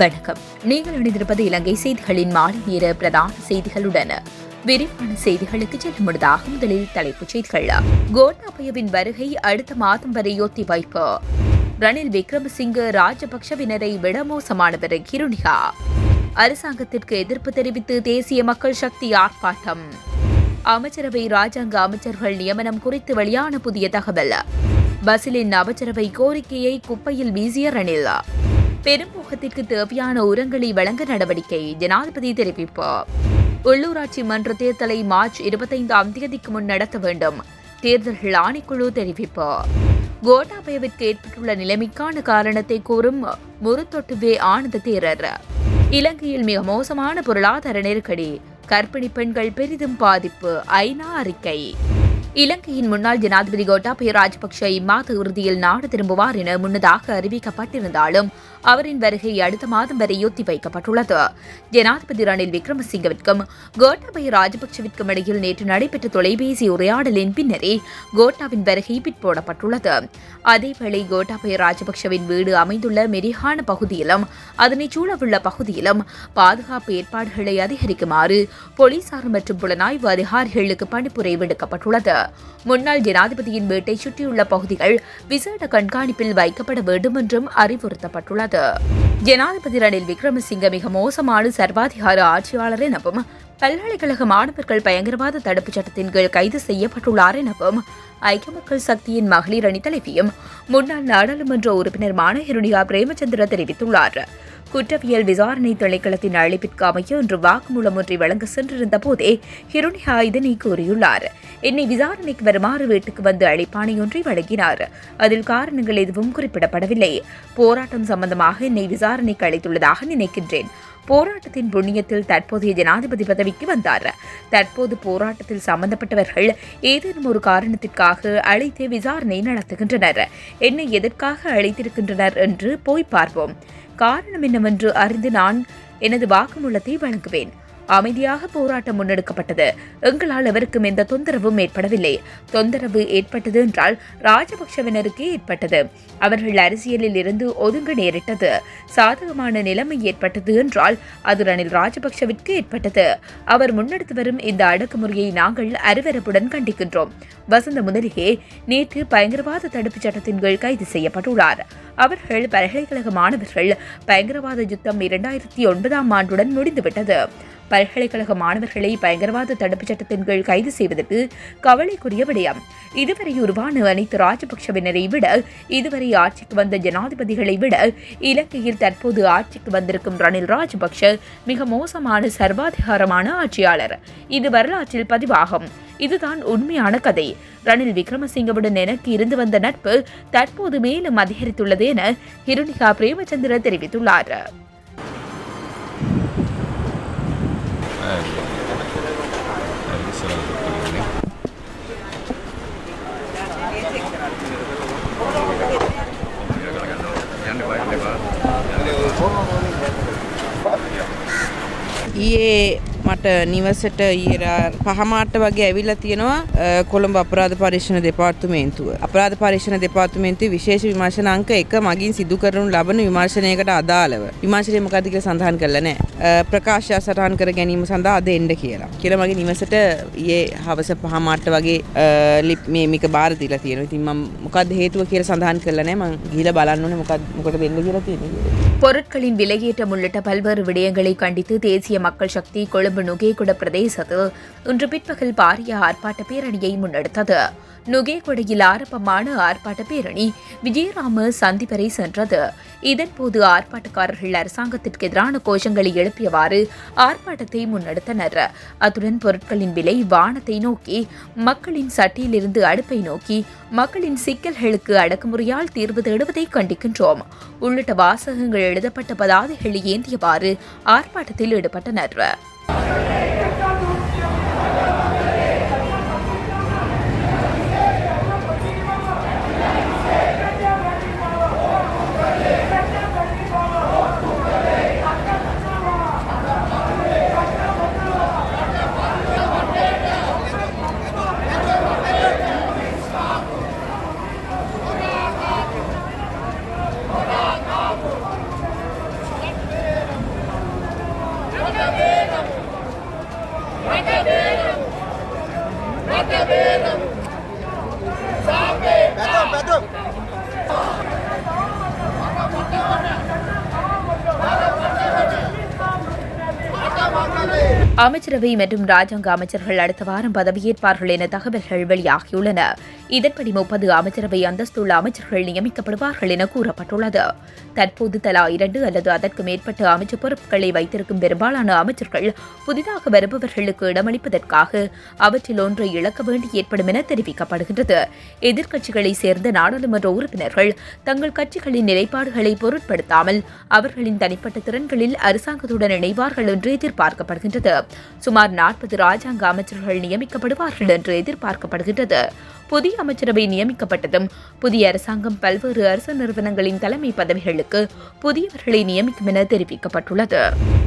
வணக்கம். நீங்கள் இணைந்திருப்பது இலங்கை செய்திகளின் மாலை நேர பிரதான செய்திகளுடன். விரிவான செய்திகளுக்கு செல்ல முன்னதாக முதலில் தலைப்புச் செய்திகள். கோட்டாபயவின் வருகை அடுத்த மாதம் வரை ஒத்திவைப்பு. ரணில் விக்ரமசிங்க ராஜபக்ஷவினரை விட மோசமானவர் கிருணிகா. அரசாங்கத்திற்கு எதிர்ப்பு தெரிவித்து தேசிய மக்கள் சக்தி ஆர்ப்பாட்டம். அமைச்சரவை ராஜாங்க அமைச்சர்கள் நியமனம் குறித்து வெளியான புதிய தகவல். பசிலின் அமைச்சரவை கோரிக்கையை குப்பையில் வீசிய ரணில். பெரும்போகத்திற்கு தேவையான உரங்களை வழங்க நடவடிக்கை, ஜனாதிபதி தெரிவிப்பு. உள்ளூராட்சி மன்ற தேர்தலை மார்ச் 25ஆம் தேதிக்கு முன் நடத்த வேண்டும், தேர்தல்கள் ஆணைக்குழு தெரிவிப்பு. கோட்டாபயவிற்கு ஏற்பட்டுள்ள நிலைமைக்கான காரணத்தை கூறும் முருத்தொட்டுவே ஆனந்த தேரர். இலங்கையில் மிக மோசமான பொருளாதார நெருக்கடி, கர்ப்பிணி பெண்கள் பெரிதும் பாதிப்பு, ஐநா அறிக்கை. இலங்கையின் முன்னாள் ஜனாதிபதி கோட்டாபய ராஜபக்ஷ இம்மாத இறுதியில் நாடு திரும்புவார் என முன்னதாக அறிவிக்கப்பட்டிருந்தாலும் அவரின் வருகை அடுத்த மாதம் வரை ஒத்திவைக்கப்பட்டுள்ளது. ஜனாதிபதி ரணில் விக்ரமசிங்கவிற்கும் கோட்டாபய ராஜபக்ஷவிற்கும் இடையில் நேற்று நடைபெற்ற தொலைபேசி உரையாடலின் பின்னரே கோட்டாவின் வருகை பிற்போடப்பட்டுள்ளது. அதேவேளை கோட்டாபய ராஜபக்ஷவின் வீடு அமைந்துள்ள மெரிஹான பகுதியிலும் அதனைச் சூழவுள்ள பகுதியிலும் பாதுகாப்பு ஏற்பாடுகளை அதிகரிக்குமாறு போலீசார் மற்றும் புலனாய்வு அதிகாரிகளுக்கு பணிப்புரை விடுக்கப்பட்டுள்ளது. முன்னாள் ஜனாதிபதியின் வீட்டை சுற்றியுள்ள பகுதிகள் விசேட கண்காணிப்பில் வைக்கப்பட வேண்டும் என்றும் அறிவுறுத்தப்பட்டுள்ளது. ஜனாதிபதி ரணில் விக்ரமசிங்க மிக மோசமான சர்வாதிகார ஆட்சியாளர் எனவும் பல்கலைக்கழக மாணவர்கள் பயங்கரவாத தடுப்புச் சட்டத்தின் கீழ் கைது செய்யப்பட்டுள்ளார் எனவும் ஐக்கிய மக்கள் சக்தியின் மகளிர் அணி தலைவியும் முன்னாள் நாடாளுமன்ற உறுப்பினருமான ஹிருணிகா பிரேமச்சந்திர தெரிவித்துள்ளார். குற்றவியல் விசாரணை திணைக்களத்தின் அழைப்பிற்கு அமைய இன்று வாக்குமூலம் ஒன்றை வழங்க சென்றிருந்த போதே ஹிருணிகா இதனை கூறியுள்ளார். என்னை விசாரணைக்கு வருமாறு வீட்டுக்கு வந்து அழைப்பாணை ஒன்றை வழங்கினார். அதில் காரணங்கள் எதுவும் குறிப்பிடப்படவில்லை. போராட்டம் சம்பந்தமாக என்னை விசாரணைக்கு அழைத்துள்ளதாக நினைக்கின்றேன். போராட்டத்தின் புண்ணியத்தில் தற்போதைய ஜனாதிபதி பதவிக்கு வந்தார். தற்போது போராட்டத்தில் சம்பந்தப்பட்டவர்கள் ஏதேனும் ஒரு காரணத்திற்காக அழைத்து விசாரணை நடத்துகின்றனர். என்னை எதற்காக அழைத்திருக்கின்றனர் என்று போய் பார்ப்போம். காரணம் என்னவென்று அறிந்து நான் எனது வாக்குமூலத்தை வழங்குவேன். அமைதியாக போராட்டம் முன்னெடுக்கப்பட்டது. எங்களால் எவருக்கும் எந்த தொந்தரவும் ஏற்படவில்லை. தொந்தரவு ஏற்பட்டது என்றால் ராஜபக்ஷவினருக்கே ஏற்பட்டது. அவர்கள் அரசியலில் இருந்து ஒதுங்க நேரிட்டது. சாதகமான நிலைமை ஏற்பட்டது என்றால் அது ரணில் ராஜபக்ஷவிற்கு ஏற்பட்டது. அவர் முன்னெடுத்து வரும் இந்த அடக்குமுறையை நாங்கள் அருவருப்புடன் கண்டிக்கின்றோம். வசந்த முதலிகே நேற்று பயங்கரவாத தடுப்புச் சட்டத்தின் கீழ் கைது செய்யப்பட்டுள்ளார். அவர்கள் பல்கலைக்கழக மாணவர்கள். பயங்கரவாத யுத்தம் 2009ஆம் ஆண்டுடன் முடிந்துவிட்டது. பல்கலைக்கழக மாணவர்களை பயங்கரவாத தடுப்புச் சட்டத்தின் கீழ் கைது செய்வதற்கு கவலைக்குரிய விடயம். இதுவரை உருவான அனைத்து ராஜபக்ஷவினரை விட, இதுவரை ஆட்சிக்கு வந்த ஜனாதிபதிகளை விட இலங்கையில் தற்போது ஆட்சிக்கு வந்திருக்கும் ரணில் ராஜபக்ஷ மிக மோசமான சர்வாதிகாரமான ஆட்சியாளர். இது வரலாற்றில் பதிவாகும். இதுதான் உண்மையான கதை. ரணில் விக்ரமசிங்கவுடன் எனக்கு இருந்து வந்த நட்பு தற்போது மேலும் அதிகரித்துள்ளது என ஹிருணிகா பிரேமச்சந்திர தெரிவித்துள்ளார். මට නිවසට පහමාට වගේ ඇවිල්ලා තියෙනවා කොළඹ අපරාධ පරීක්ෂණ දෙපාර්තමේන්තුව. අපරාධ පරීක්ෂණ දෙපාර්තමේන්තුවේ විශේෂ විමර්ශන අංක 1 මගින් සිදු කරනු ලබන විමර්ශනයකට අදාළව විමර්ශනය මොකක්ද කියලා සඳහන් කරලා නැහැ. ප්‍රකාශය සටහන් කර ගැනීම සඳහා අද එන්න කියලා මගේ නිවසට ඊයේ හවස 5 වගේ මේක බාර දීලා තියෙනවා. ඉතින් මම මොකක්ද හේතුව කියලා සඳහන් කරලා නැහැ. මම ගිහිල්ලා බලන්න ඕනේ මොකටද වෙන්නේ කියලා තියෙනවා. பொருட்களின் விலையேற்றம் உள்ளிட்ட பல்வேறு விடயங்களை கண்டித்து தேசிய மக்கள் சக்தி கொழும்பு நுகேகுட பிரதேசத்தில் இன்று பிற்பகல் பாரிய ஆர்ப்பாட்ட பேரணியை முன்னெடுத்தது. நுகேகுடையில் ஆரம்பமான ஆர்ப்பாட்ட பேரணி விஜயராம சந்தி வரை சென்றது. இதன்போது ஆர்ப்பாட்டக்காரர்கள் அரசாங்கத்திற்கு எதிரான கோஷங்களை எழுப்பியவாறு ஆர்ப்பாட்டத்தை முன்னெடுத்தனர். அத்துடன் பொருட்களின் விலை வானத்தை நோக்கி, மக்களின் சட்டியிலிருந்து அடுப்பை நோக்கி, மக்களின் சிக்கல்களுக்கு அடக்குமுறையால் தீர்வு தேடுவதை கண்டிக்கின்றோம் உள்ளிட்ட வாசகங்கள் எழுதப்பட்ட பதாதைகளை ஏந்தியவாறு ஆர்ப்பாட்டத்தில் ஈடுபட்டனர். அமைச்சரவை மற்றும் ராஜாங்க அமைச்சர்கள் அடுத்த வாரம் பதவியேற்பார்கள் என தகவல்கள் வெளியாகியுள்ளன. இதன்படி 30 அமைச்சரவை அந்தஸ்துள்ள அமைச்சர்கள் நியமிக்கப்படுவார்கள் என கூறப்பட்டுள்ளது. தற்போது தலா 2 அல்லது அதற்கு மேற்பட்ட அமைச்சர் பொறுப்புகளை வைத்திருக்கும் பெரும்பாலான அமைச்சர்கள் புதிதாக வருபவர்களுக்கு இடமளிப்பதற்காக அவற்றில் ஒன்றை இழக்க வேண்டி ஏற்படும் என தெரிவிக்கப்படுகின்றது. எதிர்க்கட்சிகளை சேர்ந்த நாடாளுமன்ற உறுப்பினர்கள் தங்கள் கட்சிகளின் நிலைப்பாடுகளை பொருட்படுத்தாமல் அவர்களின் தனிப்பட்ட திறன்களில் அரசாங்கத்துடன் இணைவார்கள் என்று எதிர்பார்க்கப்படுகின்றது. சுமார் 40 ராஜாங்க அமைச்சர்கள் நியமிக்கப்படுவார்கள் என்று எதிர்பார்க்கப்படுகின்றது. புதிய அமைச்சரவை நியமிக்கப்பட்டதும் புதிய அரசாங்கம் பல்வேறு அரசு நிறுவனங்களின் தலைமை பதவிகளுக்கு புதியவர்களை நியமிக்கும் என தெரிவிக்கப்பட்டுள்ளது.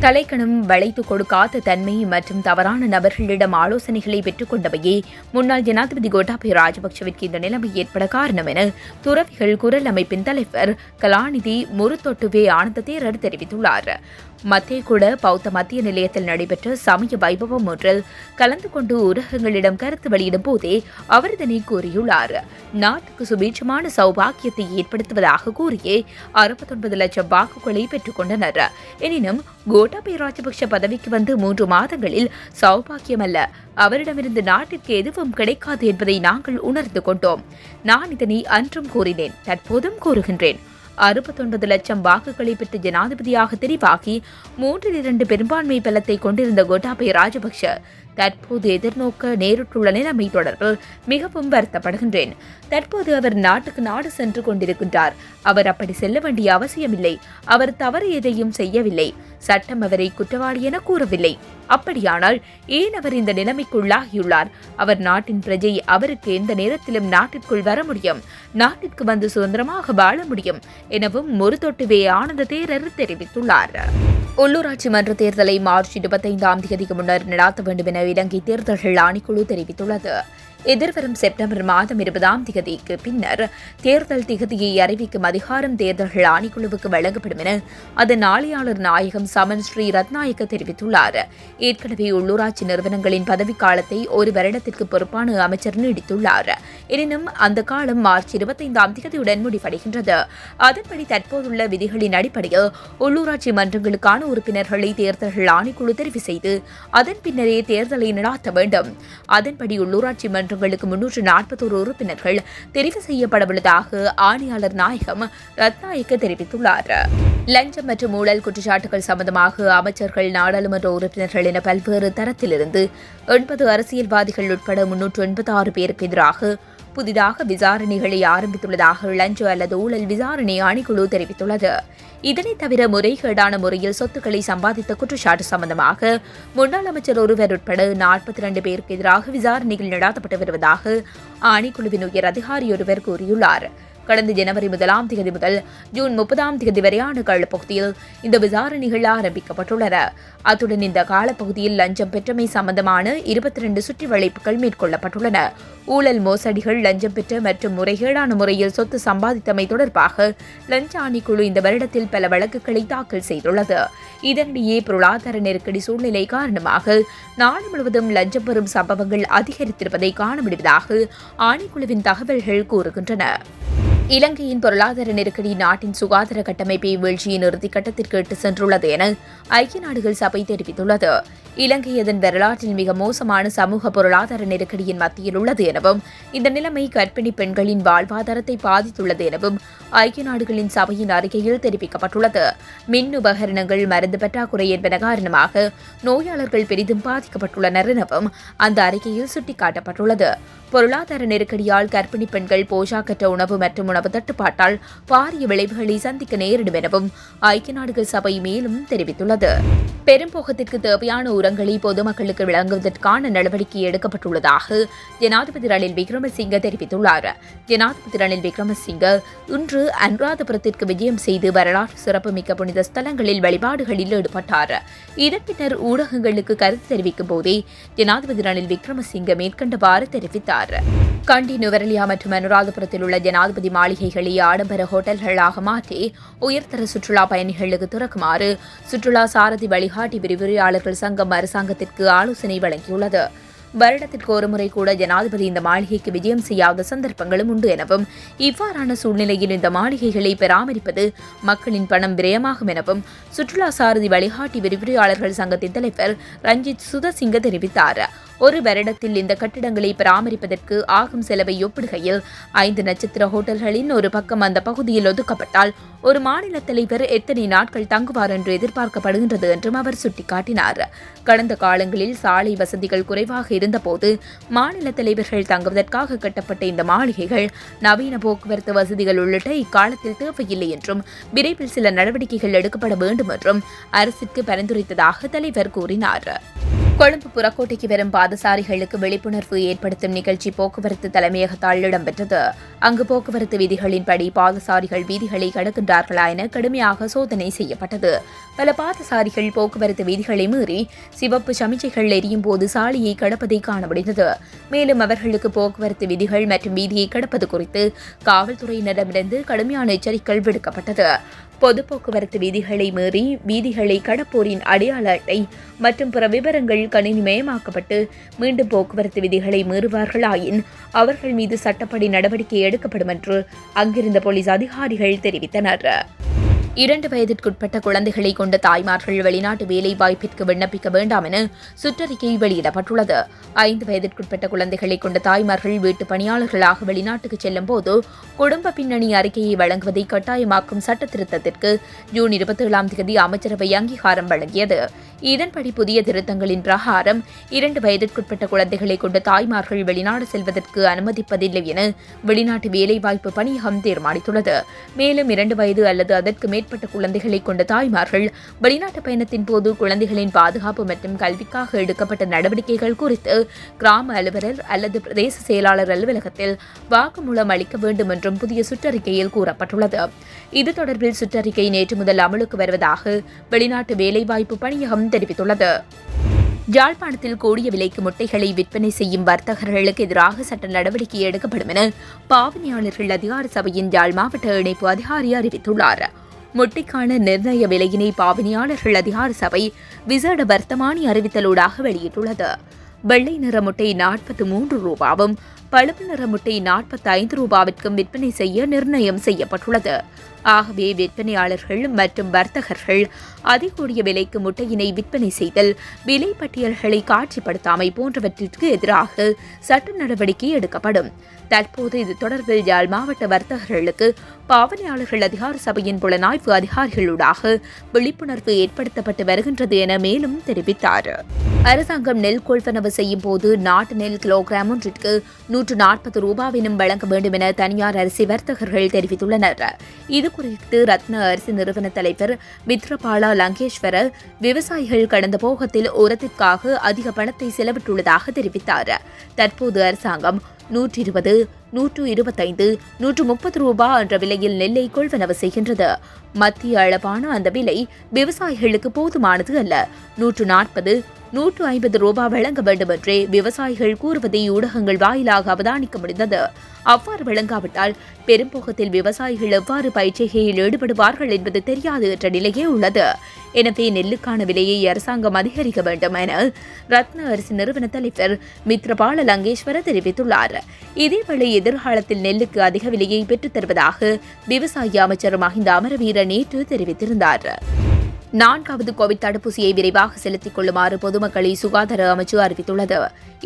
தலைக்கணம் வளைத்து கொடுக்காத தன்மை மற்றும் தவறான நபர்களிடம் ஆலோசனைகளை பெற்றுக் கொண்டவையே முன்னாள் ஜனாதிபதி கோட்டாபய ராஜபக்சவிற்கு இந்த நிலைமை ஏற்பட காரணம் என துறவிகள் குரல் அமைப்பின் தலைவர் கலாநிதி முருத்தொட்டுவே ஆனந்த தேரர் தெரிவித்துள்ளார். மத்தேகுட பௌத்த மத்திய நிலையத்தில் நடைபெற்ற சமய வைபவம் ஒன்றில் கலந்து கொண்டு ஊடகங்களிடம் கருத்து வெளியிடும் போதே அவர் இதனை கூறியுள்ளார். நாட்டுக்கு சுபீட்சமான சௌபாக்கியத்தை ஏற்படுத்துவதாக கூறியே 69 லட்சம் வாக்குகளை பெற்றுக் கொண்டனர். எனினும் கோட்டாபய ராஜபக்ஷ பதவிக்கு வந்து 3 மாதங்களில் சௌபாக்கியம் அல்ல, அவரிடமிருந்து நாட்டிற்கு எதுவும் கிடைக்காது என்பதை நாங்கள் உணர்ந்து கொண்டோம். நான் இதனை அன்றும் கூறினேன், தற்போதும் கூறுகின்றேன். 69 லட்சம் வாக்குகளை பெற்று ஜனாதிபதியாக தெரிவாகி 3/2 பெரும்பான்மை பலத்தை கொண்டிருந்த கோட்டாபய ராஜபக்ஷ தற்போது எதிர்நோக்க நேரிட்டுள்ள நிலைமை தொடர்பில் மிகவும் வருத்தப்படுகின்றேன். தற்போது அவர் நாட்டுக்கு நாடு சென்று கொண்டிருக்கின்றார். அவர் அப்படி செல்ல வேண்டிய அவசியமில்லை. அவர் தவறு எதையும் செய்யவில்லை. சட்டம் அவரை குற்றவாளி என கூறவில்லை. அப்படியானால் ஏன் அவர் இந்த நிலைமைக்குள்ளாகியுள்ளார்? அவர் நாட்டின் பிரஜை. அவருக்கு எந்த நேரத்திலும் நாட்டிற்குள் வர முடியும், நாட்டிற்கு வந்து சுதந்திரமாக வாழ முடியும் எனவும் முருத்தொட்டுவே ஆனந்த தேரர் தெரிவித்துள்ளார். உள்ளூராட்சி மன்ற தேர்தலை மார்ச் 25ஆம் தேதிக்கு முன்னர் நடாத்த வேண்டும் என இலங்கை தேர்தல்கள் ஆணைக்குழு தெரிவித்துள்ளது. எதிர்வரும் செப்டம்பர் மாதம் 20ஆம் தேதிக்கு பின்னர் தேர்தல் திகதியை அறிவிக்கும் அதிகாரம் தேர்தல்கள் ஆணைக்குழுவுக்கு வழங்கப்படும் என அதன் ஆணையாளர் நாயகம் சமன் ஸ்ரீ ரத்நாயக்க தெரிவித்துள்ளார். ஏற்கனவே உள்ளூராட்சி நிறுவனங்களின் பதவிக்காலத்தை 1 வருடத்திற்கு பொறுப்பான அமைச்சர் நீடித்துள்ளார். எனினும் அந்த காலம் மார்ச் 25ஆம் தேதியுடன் முடிவடைகின்றது. அதன்படி தற்போதுள்ள விதிகளின் அடிப்படையில் உள்ளூராட்சி மன்றங்களுக்கான உறுப்பினர்களை தேர்தல்கள் ஆணைக்குழு தெரிவு செய்து அதன் பின்னரே தேர்தலை நடாத்த வேண்டும். அதன்படி உள்ளூராட்சி மன்றங்களுக்கு 341 உறுப்பினர்கள் தெரிவு செய்யப்படவுள்ளதாக ஆணையாளர் நாயகம் ரத்நாயக்க தெரிவித்துள்ளார். லஞ்சம் மற்றும் ஊழல் குற்றச்சாட்டுகள் சம்பந்தமாக அமைச்சர்கள், நாடாளுமன்ற உறுப்பினர்கள் என பல்வேறு தரத்திலிருந்து 80 அரசியல்வாதிகள் உட்பட 386 பேருக்கு எதிராக புதிதாக விசாரணைகளை ஆரம்பித்துள்ளதாக லஞ்ச அல்லது ஊழல் விசாரணை ஆணைக்குழு தெரிவித்துள்ளது. இதனைத் தவிர முறைகேடான முறையில் சொத்துக்களை சம்பாதித்த குற்றச்சாட்டு சம்பந்தமாக முன்னாள் அமைச்சர் ஒருவர் உட்பட 42 பேருக்கு எதிராக விசாரணைகள் நடாத்தப்பட்டு வருவதாக ஆணைக்குழுவின் உயர் அதிகாரியொருவர் கூறியுள்ளார். கடந்த ஜனவரி 1ஆம் தேதி முதல் ஜூன் 30ஆம் தேதி வரையான காலப்பகுதியில் இந்த விசாரணைகள் ஆரம்பிக்கப்பட்டுள்ளன. அத்துடன் இந்த காலப்பகுதியில் லஞ்சம் பெற்றமை சம்பந்தமான 22 சுற்றி வளைப்புகள் மேற்கொள்ளப்பட்டுள்ளன. ஊழல் மோசடிகள், லஞ்சம் பெற்ற மற்றும் முறைகேடான முறையில் சொத்து சம்பாதித்தமை தொடர்பாக லஞ்ச ஆணைக்குழு இந்த வருடத்தில் பல வழக்குகளை தாக்கல் செய்துள்ளது. இதனிடையே பொருளாதார நெருக்கடி சூழ்நிலை காரணமாக நாடு முழுவதும் லஞ்சம் பெறும் சம்பவங்கள் அதிகரித்திருப்பதை காண முடிவதாக ஆணைக்குழுவின் தகவல்கள் கூறுகின்றன. இலங்கையின் பொருளாதார நெருக்கடி நாட்டின் சுகாதார கட்டமைப்பை வீழ்ச்சியின் இறுதி கட்டத்திற்கு இட்டு சென்றுள்ளது என ஐக்கிய நாடுகள் சபை தெரிவித்துள்ளது. இலங்கை அதன் வரலாற்றில் மிக மோசமான சமூக பொருளாதார நெருக்கடியின் மத்தியில் உள்ளது எனவும் இந்த நிலைமை கர்ப்பிணி பெண்களின் வாழ்வாதாரத்தை பாதித்துள்ளது எனவும் ஐக்கிய நாடுகளின் சபையின் அறிக்கையில் தெரிவிக்கப்பட்டுள்ளது. மின் உபகரணங்கள், மருந்து பற்றாக்குறை என்பன காரணமாக நோயாளர்கள் பெரிதும் பாதிக்கப்பட்டுள்ளனர் எனவும் அந்த அறிக்கையில் சுட்டிக்காட்டப்பட்டுள்ளது. பொருளாதார நெருக்கடியால் கர்ப்பிணி பெண்கள் போஷாக்கற்ற உணவு மற்றும் உணவு தட்டுப்பாட்டால் பாரிய விளைவுகளை சந்திக்க நேரிடும் எனவும் ஐக்கிய நாடுகள் சபை மேலும் தெரிவித்துள்ளது. பெரும்போகத்திற்கு தேவையான உரங்களை பொதுமக்களுக்கு வழங்குவதற்கான நடவடிக்கை எடுக்கப்பட்டுள்ளதாக ஜனாதிபதி ரணில் விக்ரமசிங்க தெரிவித்துள்ளார். ஜனாதிபதி ரணில் விக்ரமசிங்க இன்று அனுராதபுரத்திற்கு விஜயம் செய்து வரலாற்று சிறப்புமிக்க புனித ஸ்தலங்களில் வழிபாடுகளில் ஈடுபட்டார். இதன் பின்னர் ஊடகங்களுக்கு கருத்து தெரிவிக்கும் போதே ஜனாதிபதி ரணில் விக்ரமசிங்க மேற்கண்டவாறு தெரிவித்தார். கண்டி, நுவரெலியா மற்றும் அனுராதபுரத்தில் உள்ள ஜனாதிபதி மாளிகைகளை ஆடம்பர ஹோட்டல்களாக மாற்றி உயர்தர சுற்றுலா பயணிகளுக்கு திறக்குமாறு சுற்றுலா சாரதி வழிகாட்டி விரிவுரையாளர்கள் சங்கம் அரசாங்கத்திற்கு ஆலோசனை வழங்கியுள்ளது. வருடத்திற்கு ஒருமுறை கூட ஜனாதிபதி இந்த மாளிகைக்கு விஜயம் செய்யாத சந்தர்ப்பங்களும் உண்டு எனவும் இவ்வாறான சூழ்நிலையில் இந்த மாளிகைகளை பராமரிப்பது மக்களின் பணம் விரயமாகும் எனவும் சுற்றுலா சாரதி வழிகாட்டி விரிவுரையாளர்கள் சங்கத்தின் தலைவர் ரஞ்சித் சுதசிங்க தெரிவித்தார். ஒரு வருடத்தில் இந்த கட்டிடங்களை பராமரிப்பதற்கு ஆகும் செலவை ஒப்பிடுகையில் 5 நட்சத்திர ஹோட்டல்களின் ஒரு பக்கம் அந்த பகுதியில் ஒதுக்கப்பட்டால் ஒரு மாநில தலைவர் எத்தனை நாட்கள் தங்குவார் என்று எதிர்பார்க்கப்படுகின்றது என்றும் அவர் சுட்டிக்காட்டினார். கடந்த காலங்களில் சாலை வசதிகள் குறைவாக இருந்தபோது மாநில தலைவர்கள் தங்குவதற்காக கட்டப்பட்ட இந்த மாளிகைகள் நவீன போக்குவரத்து வசதிகள் உள்ளிட்ட இக்காலத்தில் தேவையில்லை என்றும் விரைவில் சில நடவடிக்கைகள் எடுக்கப்பட வேண்டும் என்றும் அரசிற்கு பரிந்துரைத்ததாக தலைவர் கூறினார். கொழும்பு புறக்கோட்டைக்கு வரும் பாதசாரிகளுக்கு விழிப்புணர்வு ஏற்படுத்தும் நிகழ்ச்சி போக்குவரத்து தலைமையகத்தால் இடம்பெற்றது. அங்கு போக்குவரத்து விதிகளின்படி பாதசாரிகள் வீதிகளை கடக்கின்றார்களா என கடுமையாக சோதனை செய்யப்பட்டது. பல பாதசாரிகள் போக்குவரத்து விதிகளை மீறி சிவப்பு சமிச்சைகள் எரியும் போது சாலையை கடப்பதை காண முடிந்தது. மேலும் அவர்களுக்கு போக்குவரத்து விதிகள் மற்றும் வீதியை கடப்பது குறித்து காவல்துறையினரிடமிருந்து கடுமையான எச்சரிக்கைகள் விடுக்கப்பட்டது. பொது போக்குவரத்து விதிகளை மீறி வீதிகளை கடப்போரின் அடையாள அட்டை மற்றும் பிற விவரங்கள் கணினிமயமாக்கப்பட்டு மீண்டும் போக்குவரத்து விதிகளை மீறுவார்களாயின் அவர்கள் மீது சட்டப்படி நடவடிக்கை எடுக்கப்படும் என்று அங்கிருந்த போலீஸ் அதிகாரிகள் தெரிவித்தனர். 2 வயதிற்குட்பட்ட குழந்தைகளை கொண்ட தாய்மார்கள் வெளிநாட்டு வேலை வாய்ப்பிற்கு விண்ணப்பிக்க வேண்டாம் என சுற்றறிக்கை வெளியிடப்பட்டுள்ளது. 5 வயதிற்குட்பட்ட குழந்தைகளை கொண்ட தாய்மார்கள் வீட்டு பணியாளர்களாக வெளிநாட்டுக்கு செல்லும் போது குடும்ப பின்னணி அறிக்கையை வழங்குவதை கட்டாயமாக்கும் சட்ட திருத்தத்திற்கு ஜூன் 27ஆம் தேதி அமைச்சரவை அங்கீகாரம் வழங்கியது. இதன்படி புதிய திருத்தங்களின் பிரகாரம் 2 வயதிற்குட்பட்ட குழந்தைகளை கொண்ட தாய்மார்கள் வெளிநாடு செல்வதற்கு அனுமதிப்பதில்லை என வெளிநாட்டு வேலைவாய்ப்பு பணியகம் தீர்மானித்துள்ளது. மேலும் 2 வயது அல்லது அதற்கு மேற்பட்ட குழந்தைகளை கொண்ட தாய்மார்கள் வெளிநாட்டு பயணத்தின் போது குழந்தைகளின் பாதுகாப்பு மற்றும் கல்விக்காக எடுக்கப்பட்ட நடவடிக்கைகள் குறித்து கிராம அலுவலர் அல்லது பிரதேச செயலாளர் அலுவலகத்தில் வாக்குமூலம் அளிக்க வேண்டும் என்றும் புதிய சுற்றறிக்கையில் கூறப்பட்டுள்ளது. இது தொடர்பில் சுற்றறிக்கை நேற்று முதல் அமலுக்கு வருவதாக வெளிநாட்டு வேலைவாய்ப்பு பணியகம் தெரிவித்துள்ளது. யாழ்ப்பாணத்தில் கூடிய விலைக்கு முட்டைகளை விற்பனை செய்யும் வர்த்தகர்களுக்கு எதிராக சட்ட நடவடிக்கை எடுக்கப்படும் என பாவனையாளர்கள் அதிகார சபையின் யாழ் மாவட்ட இணைப்பு அதிகாரி அறிவித்துள்ளார். முட்டைக்கான நிர்ணய விலையினை பாவனையாளர்கள் அதிகார சபை விசேட வர்த்தமானி அறிவித்தலூடாக வெளியிட்டுள்ளது. வெள்ளை நிற முட்டை 43 ரூபாவும் பழுப்பு நிற முட்டை 45 ரூபாவிற்கும் விற்பனை செய்ய நிர்ணயம் செய்யப்பட்டுள்ளது. ஆகவே விற்பனையாளர்கள் மற்றும் வர்த்தகர்கள் அதிகூடிய விலைக்கு முட்டையினை விற்பனை செய்தல், விலை பட்டியல்களை காட்சிப்படுத்தாமை போன்றவற்றிற்கு எதிராக சட்ட நடவடிக்கை எடுக்கப்படும். தற்போது இது தொடர்பில் யாழ் மாவட்ட வர்த்தகர்களுக்கு பாவனையாளர்கள் அதிகார சபையின் புலனாய்வு அதிகாரிகளூடாக விழிப்புணர்வு ஏற்படுத்தப்பட்டு வருகின்றது என மேலும் தெரிவித்தார். அரசாங்கம் நெல் கொள்வனவு செய்யும் போது நாட்டு நெல் கிலோகிராம் ஒன்றிற்கு 140 ரூபாவினும் வழங்க வேண்டும் என தனியார் அரிசி வர்த்தகர்கள் தெரிவித்துள்ளனர். இதுகுறித்து ரத்ன அரிசி நிறுவன தலைவர் மித்ரபாலா லங்கேஸ்வர விவசாயிகள் கடந்த போகத்தில் உரத்திற்காக அதிக பணத்தை செலவிட்டுள்ளதாக தெரிவித்தார். தற்போது அரசாங்கம் 120, 125, 130 ரூபாய் என்ற விலையில் நெல்லை கொள்வனவு செய்கின்றது. மத்திய அளவான அந்த விலை விவசாயிகளுக்கு போதுமானது அல்ல. 140, 150 ரூபாய் வழங்க வேண்டும் என்றே விவசாயிகள் கூறுவதை ஊடகங்கள் வாயிலாக அவதானிக்க முடிந்தது. அவ்வாறு வழங்காவிட்டால் பெரும்போகத்தில் விவசாயிகள் எவ்வாறு பயிற்சிகையில் ஈடுபடுவார்கள் என்பது தெரியாது என்ற நிலையே உள்ளது. எனவே நெல்லுக்கான விலையை அரசாங்கம் அதிகரிக்க வேண்டும் என ரத்ன அரிசி நிறுவன தலைவர் மித்ரபால லங்கேஸ்வர தெரிவித்துள்ளார். இதேவேளை எதிர்காலத்தில் நெல்லுக்கு அதிக விலையை பெற்றுத் தருவதாக விவசாய அமைச்சர் மஹிந்த அமரவீர நேற்று தெரிவித்திருந்தார். 4வது கோவிட் தடுப்பூசியை விரைவாக செலுத்திக் கொள்ளுமாறு பொதுமக்களை சுகாதார அமைச்சு அறிவித்துள்ளது.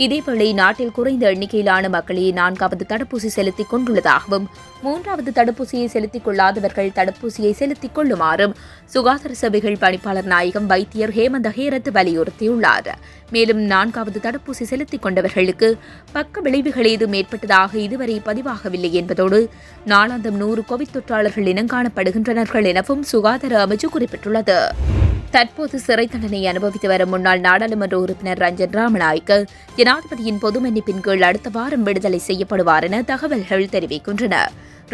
இதேவேளை நாட்டில் குறைந்த எண்ணிக்கையிலான மக்களே 4வது தடுப்பூசி செலுத்திக் கொண்டுள்ளதாகவும் 3வது தடுப்பூசியை செலுத்திக் கொள்ளாதவர்கள் தடுப்பூசியை செலுத்திக் கொள்ளுமாறும் சுகாதார சேவைகள் பணிப்பாளர் நாயகம் வைத்தியர் ஹேமந்த ஹேரத் வலியுறுத்தியுள்ளார். மேலும் 4வது தடுப்பூசி செலுத்திக் கொண்டவர்களுக்கு பக்க விளைவுகள் ஏதும் ஏற்பட்டதாக இதுவரை பதிவாகவில்லை என்பதோடு நாளாந்தம் 100 கோவிட் தொற்றாளர்கள் இனங்காணப்படுகின்றனர் எனவும் சுகாதார அமைச்சு குறிப்பிட்டுள்ளது. தற்போது சிறை தண்டனை அனுபவித்து வரும் முன்னாள் நாடாளுமன்ற உறுப்பினர் ரஞ்சன் ராமநாயக்க ஜனாதிபதியின் பொது மன்னிப்பின் கீழ் அடுத்த வாரம் விடுதலை செய்யப்படுவார் என தகவல்கள் தெரிவிக்கின்றன.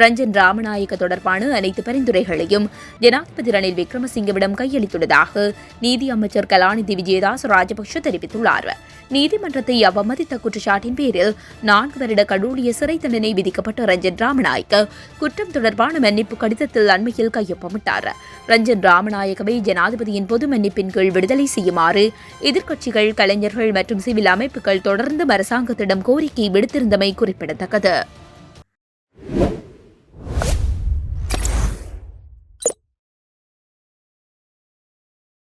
ரஞ்சன் ராமநாயக்க தொடர்பான அனைத்து பரிந்துரைகளையும் ஜனாதிபதி ரணில் விக்ரமசிங்கவிடம் கையளித்துள்ளதாக நீதி அமைச்சர் கலாநிதி விஜயதாஸ் ராஜபக்ஷ தெரிவித்துள்ளார். நீதிமன்றத்தை அவமதித்த குற்றச்சாட்டின் பேரில் 4 வருட கடூழிய சிறை தண்டனை விதிக்கப்பட்ட ரஞ்சன் ராமநாயக்க குற்றம் தொடர்பான மன்னிப்பு கடிதத்தில் அண்மையில் கையொப்பமிட்டார். ரஞ்சன் ராமநாயக்கவை ஜனாதிபதியின் பொது மன்னிப்பின் கீழ் விடுதலை செய்யுமாறு எதிர்க்கட்சிகள், கலைஞர்கள் மற்றும் சிவில் அமைப்புகள் தொடர்ந்து அரசாங்கத்திடம் கோரிக்கை விடுத்திருந்தமை குறிப்பிடத்தக்கது.